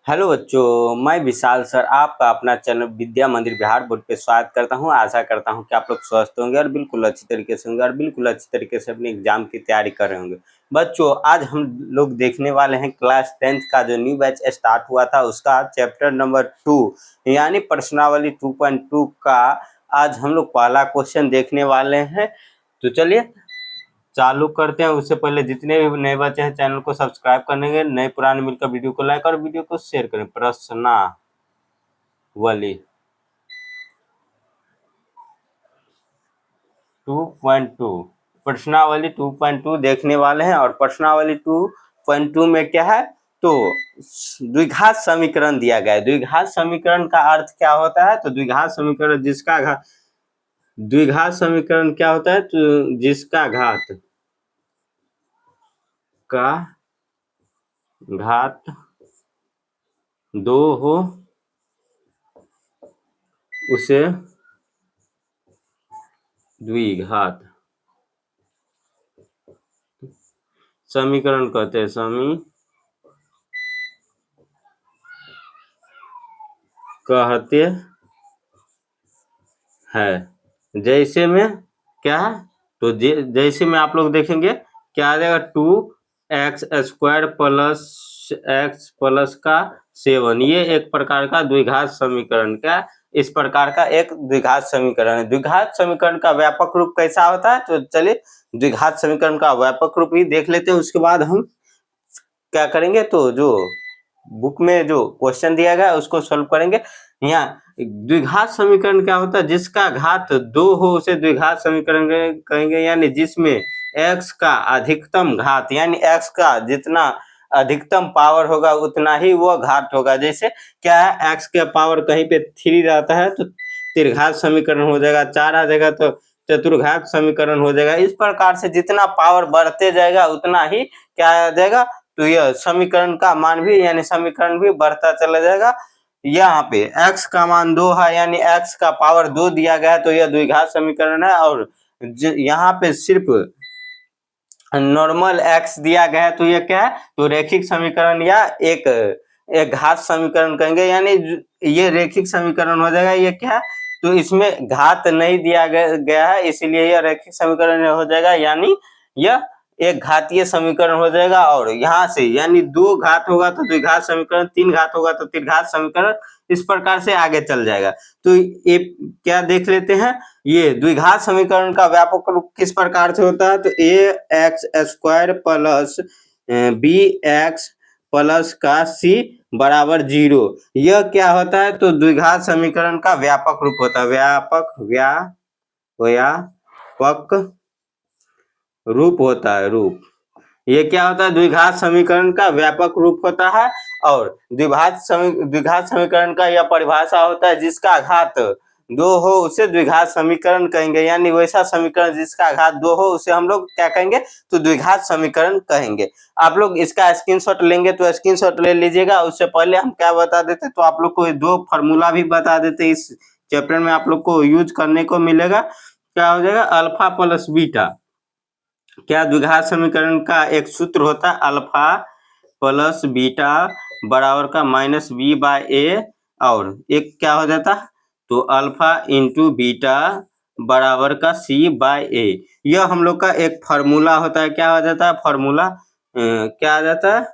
Hello बच्चों, मैं विशाल sir आपका अपना चैनल विद्या मंदिर बिहार बोर्ड पे स्वागत करता हूं। आशा करता हूं कि आप लोग स्वस्थ होंगे और बिल्कुल अच्छी तरीके से होंगे और बिल्कुल अच्छी तरीके से अपने एग्जाम की तैयारी कर रहे होंगे। बच्चों, आज हम लोग देखने वाले हैं क्लास 10th का जो न्यू बैच स्टार्ट हुआ था उसका चैप्टर नंबर 2 यानी प्रश्नावली 2.2 का आज हम लोग पहला क्वेश्चन देखने वाले हैं। तो चलिए चालू करते हैं। उससे पहले जितने भी नए बच्चे हैं चैनल को सब्सक्राइब करने, नए पुराने मिलकर वीडियो को लाइक और वीडियो को शेयर करें। प्रश्नावली 2.2 प्रश्नावली 2.2 देखने वाले हैं। और प्रश्नावली 2.2 में क्या है, तो द्विघात समीकरण दिया गया है। द्विघात समीकरण का अर्थ क्या होता है, तो द्विघात समीकरण जिसका घात, द्विघात समीकरण क्या होता है, तो जिसका घात का घात 2 हो उसे द्विघात समीकरण कहते हैं। कहते हैं। जैसे में क्या है, तो जैसे में आप लोग देखेंगे क्या आ जाएगा, 2x² प्लस x प्लस का 7, ये एक प्रकार का द्विघात समीकरण का इस प्रकार का एक द्विघात समीकरण है। द्विघात समीकरण का व्यापक रूप कैसा होता है, तो चलिए द्विघात समीकरण का व्यापक रूप ही देख लेते हैं। उसके बाद हम क्या करेंगे, तो जो बुक में जो क्वेश्चन दिया गया है उसको सॉल्व करेंगे। यहाँ द्विघात समीकरण क्या होता है, जिसका घात 2 हो उसे द्विघात समीकरण कहेंगे। यानी जिसमें x का अधिकतम घात, यानी x का जितना अधिकतम पावर होगा उतना ही वो घात होगा। जैसे क्या है, x के पावर कहीं पे 3 रहता है तो त्रिघात समीकरण हो जाएगा, 4 आ जाएगा तो चतुर्घात समीकरण हो जाएगा। इस प्रकार से जितना पावर बढ़ते जाएगा उतना ही क्या आ जाएगा, तो यह समीकरण का मान भी, यानी समीकरण भी बढ़ता चला जाएगा। यहाँ पे x का मान 2 है, यानी x का पावर 2 दिया गया है, तो यह द्विघात समीकरण है। और यहाँ पे सिर्फ नॉर्मल x दिया गया है, तो ये क्या है, तो रेखिक समीकरण या एक घात समीकरण कहेंगे। यानी ये रेखिक समीकरण हो जाएगा। ये क्या है, तो इसमें घात नहीं दिया गया है, इसलिए यह रेखिक समीकरण हो जाएगा। यानी यह एक घातीय समीकरण हो जाएगा। और यहाँ से यानी 2 घात होगा तो द्विघात समीकरण, 3 घात होगा तो त्रिघात समीकरण, इस प्रकार से आगे चल जाएगा। तो ये क्या देख लेते हैं, ये द्विघात समीकरण का व्यापक रूप किस प्रकार से होता है, तो ax² प्लस bx प्लस का c बराबर 0, यह क्या होता है, तो द्विघात समीकरण का व्यापक रूप होता है। व्यापक रूप होता है। रूप ये क्या होता है, द्विघात समीकरण का व्यापक रूप होता है। और द्विघात समीकरण का यह परिभाषा होता है, जिसका घात 2 हो उसे द्विघात समीकरण कहेंगे। यानी वैसा समीकरण जिसका घात 2 हो उसे हम लोग क्या कहेंगे, तो द्विघात समीकरण कहेंगे। आप लोग इसका स्क्रीनशॉट लेंगे तो स्क्रीनशॉट ले लीजिएगा। उससे पहले हम क्या बता देते, तो आप लोग को 2 फार्मूला भी बता देते। इस चैप्टर में आप लोग को यूज करने को मिलेगा। क्या हो जाएगा, अल्फा प्लस बीटा। क्या द्विघात समीकरण का एक सूत्र होता है, अल्फा प्लस बीटा बराबर का -b/a। और एक क्या हो जाता है, तो अल्फा इंटू बीटा बराबर का c/a। यह हम लोग का एक फार्मूला होता है। क्या हो जाता है, फार्मूला क्या आ जाता है,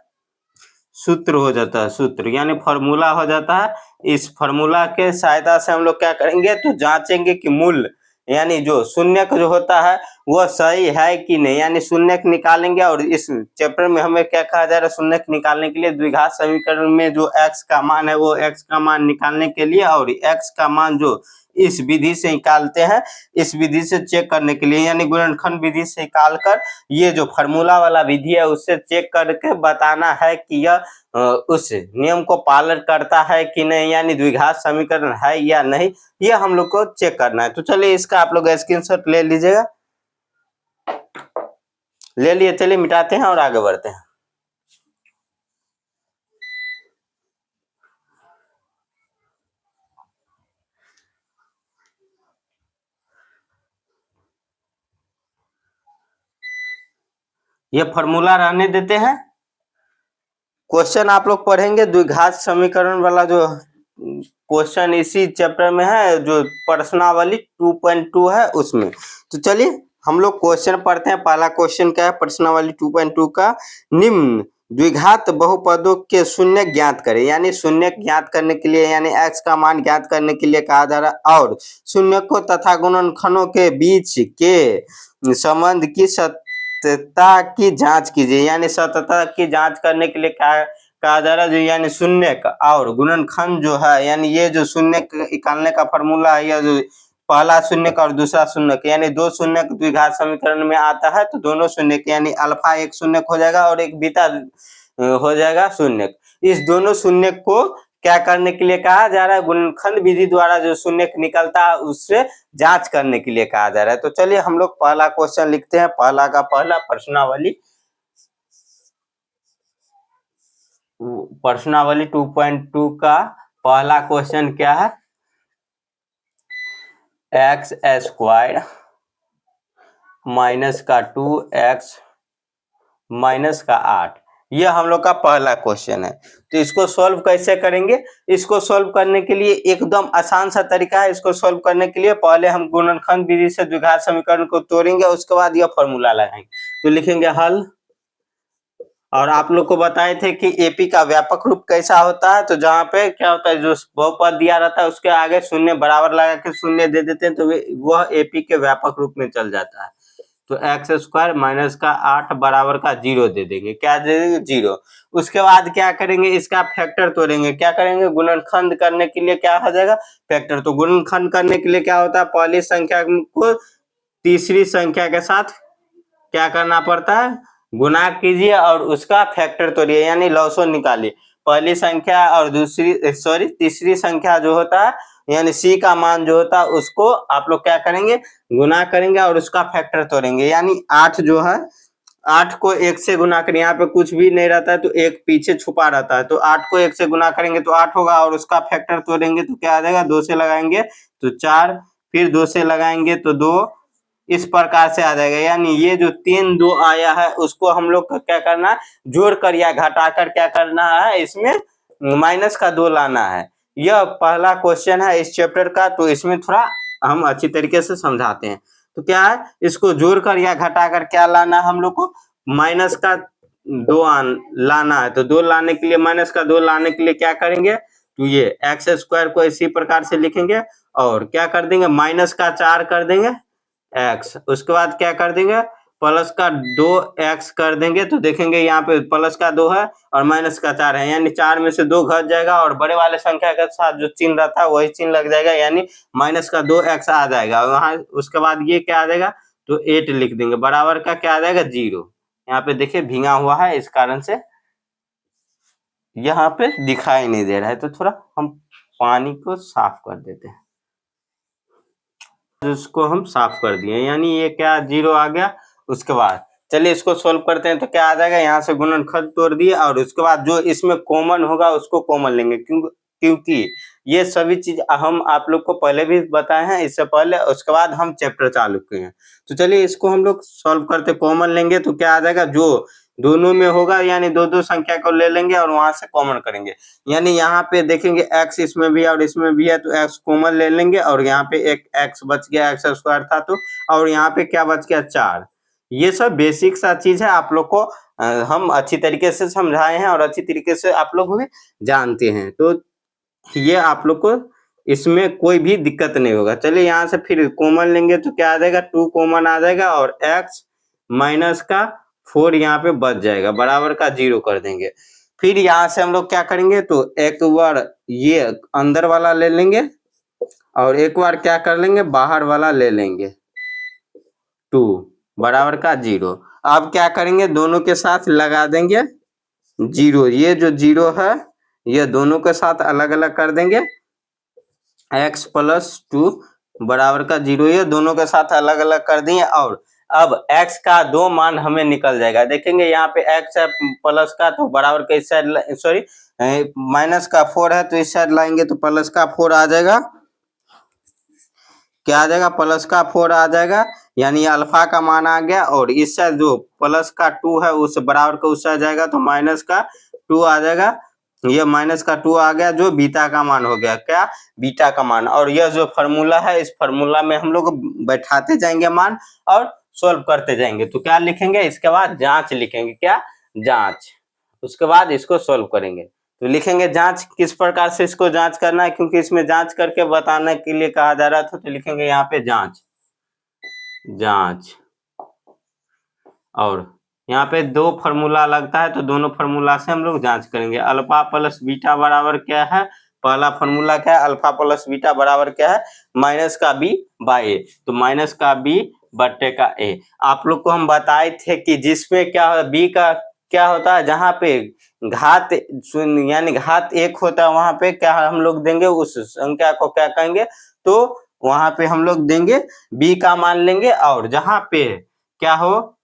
सूत्र हो जाता है। सूत्र यानी फार्मूला हो जाता है। इस फार्मूला के सहायता से हम लोग क्या करेंगे, तो जांचेंगे कि मूल यानी जो शून्यक जो होता है वह सही है कि नहीं, यानी शून्यक निकालेंगे। और इस चैप्टर में हमें क्या कहा जा रहा है, शून्यक निकालने के लिए द्विघात समीकरण में जो x का मान है वो x का मान निकालने के लिए, और x का मान जो इस विधि से निकालते हैं, इस विधि से चेक करने के लिए, यानी गुणनखंड विधि से निकाल कर ये जो फार्मूला वाला विधि है उससे चेक करके बताना है कि यह उस नियम को पालन करता है कि नहीं, यानी द्विघात समीकरण है या नहीं, ये हम लोग को चेक करना है। तो चलिए इसका आप लोग स्क्रीनशॉट ले लीजिएगा। ले लिए, चलिए मिटाते हैं और आगे बढ़ते हैं। ये फॉर्मूला रहने देते हैं। क्वेश्चन आप लोग पढ़ेंगे द्विघात समीकरण वाला जो क्वेश्चन इसी चैप्टर में है, जो प्रश्नावली 2.2 है उसमें। तो चलिए हम लोग क्वेश्चन पढ़ते हैं। पहला क्वेश्चन क्या है प्रश्नावली 2.2 का, निम्न द्विघात बहुपदों के शून्य ज्ञात करें। यानी शून्य ज्ञात करने के लिए, यानी x का मान ज्ञात करने के लिए कहा जा रहा है, और शून्यकों तथा गुणनखंडों के बीच के संबंध की सत्यता की जांच कीजिए। यानी सत्यता की जांच करने के लिए क्या कहा जा रहा है, जो यानी शून्य और गुणनखंड जो है, यानी ये जो शून्य निकालने का फॉर्मूला है, या जो पहला शून्य और दूसरा शून्य, यानी दो शून्य द्विघात समीकरण में आता है, तो दोनों शून्य यानी अल्फा एक शून्य हो जाएगा और एक बीटा हो जाएगा शून्य। इस दोनों शून्य को क्या करने के लिए कहा जा रहा है, गुणनखंड विधि द्वारा जो शून्य निकलता है उससे जांच करने के लिए कहा जा रहा है। तो चलिए हम लोग पहला क्वेश्चन लिखते हैं। पहला का पहला प्रश्नावली 2.2 का पहला क्वेश्चन क्या है, एक्स स्क्वायर माइनस का 2x माइनस का 8, यह हम लोग का पहला क्वेश्चन है। तो इसको सॉल्व कैसे करेंगे? इसको सॉल्व करने के लिए एकदम आसान सा तरीका है। इसको सॉल्व करने के लिए पहले हम गुणनखंड विधि से द्विघात समीकरण को तोड़ेंगे, उसके बाद यह फॉर्मूला लगाएंगे। तो लिखेंगे हल। और आप लोग को बताए थे कि एपी का व्यापक रूप कैसा होता है। तो जहाँ पे क्या होता है, जो बहुपद दिया रहता है उसके आगे शून्य बराबर लगा के शून्य दे देते हैं, तो वह एपी के व्यापक रूप में चल जाता है। तो एक्स स्क्वायर माइनस का 8 बराबर का 0 दे देंगे। क्या दे देंगे? 0। उसके बाद क्या करेंगे, इसका फैक्टर तोड़ेंगे। क्या करेंगे? गुणनखंड करने के लिए क्या हो जाएगा, फैक्टर। तो गुणनखंड करने के लिए क्या होता है, पहली संख्या को तीसरी संख्या के साथ क्या करना पड़ता है, गुना कीजिए और उसका फैक्टर तोड़िए, यानी लॉसो निकालिए। पहली संख्या और तीसरी संख्या जो होता है, यानी सी का मान जो होता है, उसको आप लोग क्या करेंगे, गुना करेंगे और उसका फैक्टर तोड़ेंगे। यानी 8 जो है, 8 को 1 से गुना करें, यहाँ पे कुछ भी नहीं रहता है तो एक पीछे छुपा रहता है। तो 8 को 1 से गुना करेंगे तो 8 होगा, और उसका फैक्टर तोड़ेंगे तो क्या आ जाएगा, 2 से लगाएंगे तो 4, फिर 2 से लगाएंगे तो 2, इस प्रकार से आ जाएगा। यानी ये जो 3 2 आया है उसको हम लोग को क्या करना है, जोड़कर या घटाकर क्या करना है, इसमें माइनस का 2 लाना है। यह पहला क्वेश्चन है इस चैप्टर का। तो इसमें थोड़ा हम अच्छी तरीके से समझाते हैं। तो क्या है, इसको जोड़कर या घटाकर क्या लाना है हम लोग को, माइनस का 2 लाना है। तो 2 लाने के लिए, माइनस का 2 लाने के लिए क्या करेंगे, तो ये एक्स स्क्वायर को इसी प्रकार से लिखेंगे और क्या कर देंगे, माइनस का 4 कर देंगे x, उसके बाद क्या कर देंगे, प्लस का 2x कर देंगे। तो देखेंगे यहाँ पे प्लस का 2 है और माइनस का 4 है, यानी 4 में से 2 घट जाएगा और बड़े वाले संख्या के साथ जो चिन्ह रहता है वही चिन्ह लग जाएगा, यानी माइनस का 2x आ जाएगा वहां। उसके बाद ये क्या आ जाएगा, तो 8 लिख देंगे, बराबर का क्या आ जाएगा, 0। यहाँ पे देखिए भींगा हुआ है, इस कारण से यहाँ पे दिखाई नहीं दे रहा है। तो थोड़ा हम पानी को साफ कर देते हैं। इसको हम साफ कर दिए, यानी ये क्या 0 आ गया। उसके बाद चलिए इसको सोल्व करते हैं। तो क्या आ जाएगा, यहाँ से गुणनखंड तोड़ दिए और उसके बाद जो इसमें कॉमन होगा उसको कॉमन लेंगे, क्योंकि ये सभी चीज हम आप लोग को पहले भी बताए हैं इससे पहले। उसके बाद हम चैप्टर चालू किए हैं। तो चलिए इसको हम लोग सॉल्व करते, कॉमन लेंगे तो क्या आ जाएगा, जो दोनों में होगा, यानी दो दो संख्या को ले लेंगे और वहां से कॉमन करेंगे। यानी यहाँ पे देखेंगे x इसमें भी और इसमें भी है, तो x कॉमन ले लेंगे और यहाँ पे एक x बच गया, एक्स स्क्वायर था तो, और यहाँ पे क्या बच गया, 4। ये सब बेसिक सा चीज है, आप लोग को हम अच्छी तरीके से समझाए हैं और अच्छी तरीके से आप लोग भी जानते हैं। तो ये आप लोग को इसमें कोई भी दिक्कत नहीं होगा। चलिए यहाँ से फिर कॉमन लेंगे तो क्या आ जाएगा, 2 कॉमन आ जाएगा और x माइनस का 4 यहाँ पे बच जाएगा, बराबर का 0 कर देंगे। फिर यहाँ से हम लोग क्या करेंगे, तो एक बार ये अंदर वाला ले लेंगे और एक बार क्या कर लेंगे, बाहर वाला ले लेंगे, 2 बराबर का 0। अब क्या करेंगे, दोनों के साथ लगा देंगे 0। ये जो 0 है ये दोनों के साथ अलग अलग कर देंगे, x प्लस 2 बराबर का 0, ये दोनों के साथ अलग अलग कर दिए। और अब x का 2 मान हमें निकल जाएगा। देखेंगे यहाँ पे x है प्लस का, तो बराबर का इस साइड माइनस का 4 है तो इस साइड लाएंगे तो प्लस का 4 आ जाएगा। क्या आ जाएगा, प्लस का 4 आ जाएगा, यानी अल्फा का मान आ गया। और इस साइड जो प्लस का 2 है उस बराबर का उस साइड जाएगा तो माइनस का 2 आ जाएगा, ये माइनस का 2 आ गया, जो बीटा का मान हो गया, क्या बीटा का मान। और यह जो फार्मूला है, इस फार्मूला में हम लोग बैठाते जाएंगे मान और सोल्व करते जाएंगे। तो क्या लिखेंगे, इसके बाद जांच लिखेंगे, क्या जांच, उसके बाद इसको सोल्व करेंगे। तो लिखेंगे जांच, किस प्रकार से इसको जांच करना है, क्योंकि इसमें जांच करके बताने के लिए कहा जा रहा था। तो लिखेंगे यहाँ पे जांच, जांच, और यहाँ पे दो फार्मूला लगता है, तो दोनों फार्मूला से हम लोग जांच करेंगे। अल्फा प्लस बीटा बराबर क्या है, पहला फार्मूला क्या है, अल्फा प्लस बीटा बराबर क्या है, माइनस का बी बाई ए। तो माइनस का बी बट्टे का ए। आप लोग को हम बताए थे कि जिसमें क्या बी का क्या होता है, जहाँ पे घात यानी घात 1 होता है, वहां पे क्या हम लोग देंगे, उस संख्या को क्या कहेंगे, तो वहां पे हम लोग देंगे बी का मान लेंगे। और जहाँ पे क्या हो,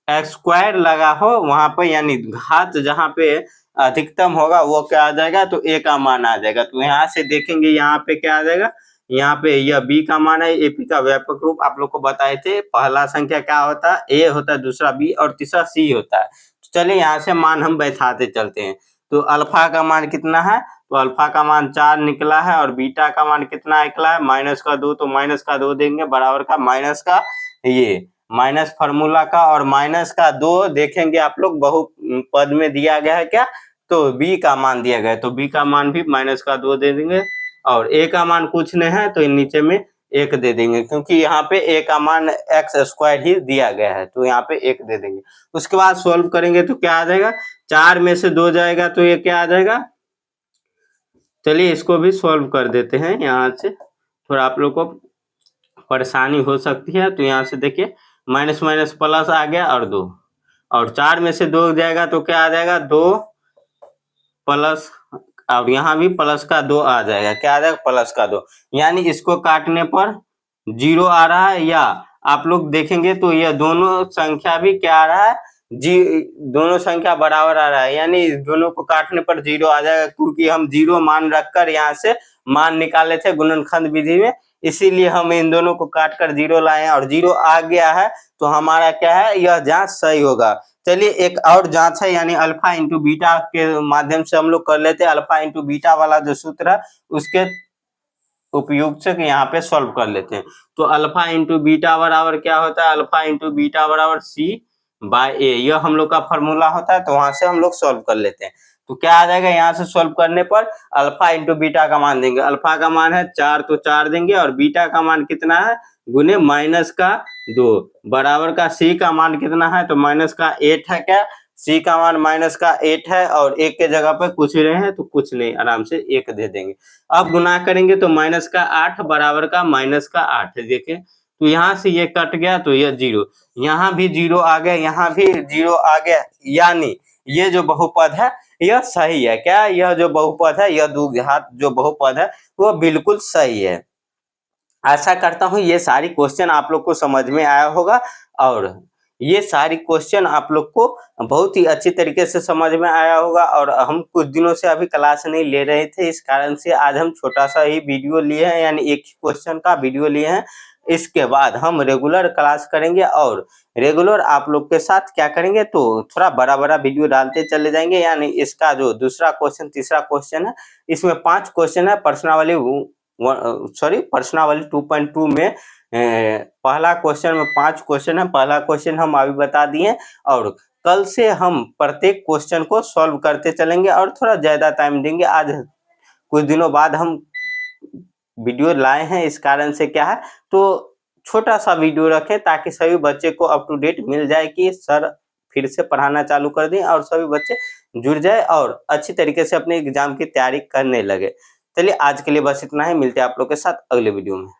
एक्स स्क्वायर लगा हो वहां पर, यानी घात जहाँ पे अधिकतम होगा वो क्या आ जाएगा, तो ए का मान आ जाएगा। तो यहाँ से देखेंगे, यहाँ पे क्या आ जाएगा, यहाँ पे यह बी का मान है, एपी का व्यापक रूप आप लोग को बताए थे। पहला संख्या क्या होता है, ए होता है, दूसरा बी और तीसरा सी होता है। तो चलिए यहाँ से मान हम बैठाते चलते हैं। तो अल्फा का मान कितना है, तो अल्फा का मान 4 निकला है, और बीटा का मान कितना निकला है, माइनस का 2। तो माइनस का 2 देंगे, बराबर का माइनस का ये माइनस फार्मूला का, और माइनस का 2 देखेंगे आप लोग बहुपद में दिया गया है क्या, तो बी का मान दिया गया है, तो बी का मान भी माइनस का 2 दे देंगे। और ए का मान कुछ नहीं है, तो नीचे में 1 दे देंगे, क्योंकि यहाँ पे ए का मान एक्स स्क्वायर ही दिया गया है, तो यहाँ पे 1 दे देंगे। उसके बाद सोल्व करेंगे तो क्या आ जाएगा, 4 में से 2 जाएगा, तो ये क्या आ जाएगा। चलिए इसको भी सोल्व कर देते हैं, यहाँ से थोड़ा आप लोग को परेशानी हो सकती है। तो यहाँ से देखिए, माइनस माइनस प्लस आ गया, और 2, और 4 में से 2 जाएगा तो क्या आ जाएगा, 2 प्लस, और यहाँ भी प्लस का 2 आ जाएगा, क्या आ जाएगा, प्लस का 2। यानी इसको काटने पर 0 आ रहा है, या आप लोग देखेंगे तो यह दोनों संख्या भी क्या आ रहा है, दोनों संख्या बराबर आ रहा है, यानी दोनों को काटने पर 0 आ जाएगा, क्योंकि हम 0 मान रखकर यहाँ से मान निकाले थे गुणनखंड विधि में, इसीलिए हम इन दोनों को काट कर 0 लाए, और 0 आ गया है, तो हमारा क्या है, यह जांच सही होगा। चलिए एक और जांच है, यानी अल्फा इंटू बीटा के माध्यम से हम लोग कर लेते हैं। अल्फा इंटू बीटा वाला जो सूत्र है, उसके उपयोग से यहाँ पे सॉल्व कर लेते हैं। तो अल्फा इंटू बीटा बराबर क्या होता है, अल्फा इंटू बीटा बराबर सी बाय ए, यह हम लोग का फॉर्मूला होता है। तो वहां से हम लोग सॉल्व कर लेते हैं। तो क्या आ जाएगा, यहाँ से सॉल्व करने पर अल्फा इंटू बीटा का मान देंगे। अल्फा का मान है 4, तो 4 देंगे, और बीटा का मान कितना है, गुने माइनस का 2, बराबर का सी का मान कितना है, तो माइनस का 8 है, क्या सी का मान माइनस का 8 है, और 1 के जगह पर कुछ रहे हैं तो कुछ नहीं, आराम से 1 दे देंगे। अब गुना करेंगे तो माइनस का 8 बराबर का माइनस का 8 है, देखें तो यहाँ से ये कट गया, तो यह 0, यहाँ भी 0 आ गया, यहाँ भी 0 आ गया, यानी ये जो बहुपद है यह सही है। क्या, यह जो बहुपद है, यह द्विघात जो बहुपद है वो बिल्कुल सही है। आशा करता हूँ ये सारी क्वेश्चन आप लोग को समझ में आया होगा, और ये सारी क्वेश्चन आप लोग को बहुत ही अच्छी तरीके से समझ में आया होगा। और हम कुछ दिनों से अभी क्लास नहीं ले रहे थे, इस कारण से आज हम छोटा सा ही वीडियो लिए हैं, यानी एक क्वेश्चन का वीडियो लिए हैं। इसके बाद हम रेगुलर क्लास करेंगे, और रेगुलर आप लोग के साथ क्या करेंगे, तो थोड़ा बड़ा बड़ा वीडियो डालते चले जाएंगे। यानी इसका जो दूसरा क्वेश्चन, तीसरा क्वेश्चन है, इसमें 5 क्वेश्चन है। प्रश्नावली 2.2 में पहला क्वेश्चन में 5 क्वेश्चन है। पहला क्वेश्चन हम अभी बता दिए, और कल से हम प्रत्येक क्वेश्चन को सॉल्व करते चलेंगे, और थोड़ा ज्यादा टाइम देंगे। आज कुछ दिनों बाद हम वीडियो लाए हैं, इस कारण से क्या है, तो छोटा सा वीडियो रखें, ताकि सभी बच्चे को अप टू डेट मिल जाए कि सर फिर से पढ़ाना चालू कर दें, और सभी बच्चे जुड़ जाए और अच्छी तरीके से अपने एग्जाम की तैयारी करने लगे। चलिए आज के लिए बस इतना ही, मिलते हैं आप लोग के साथ अगले वीडियो में।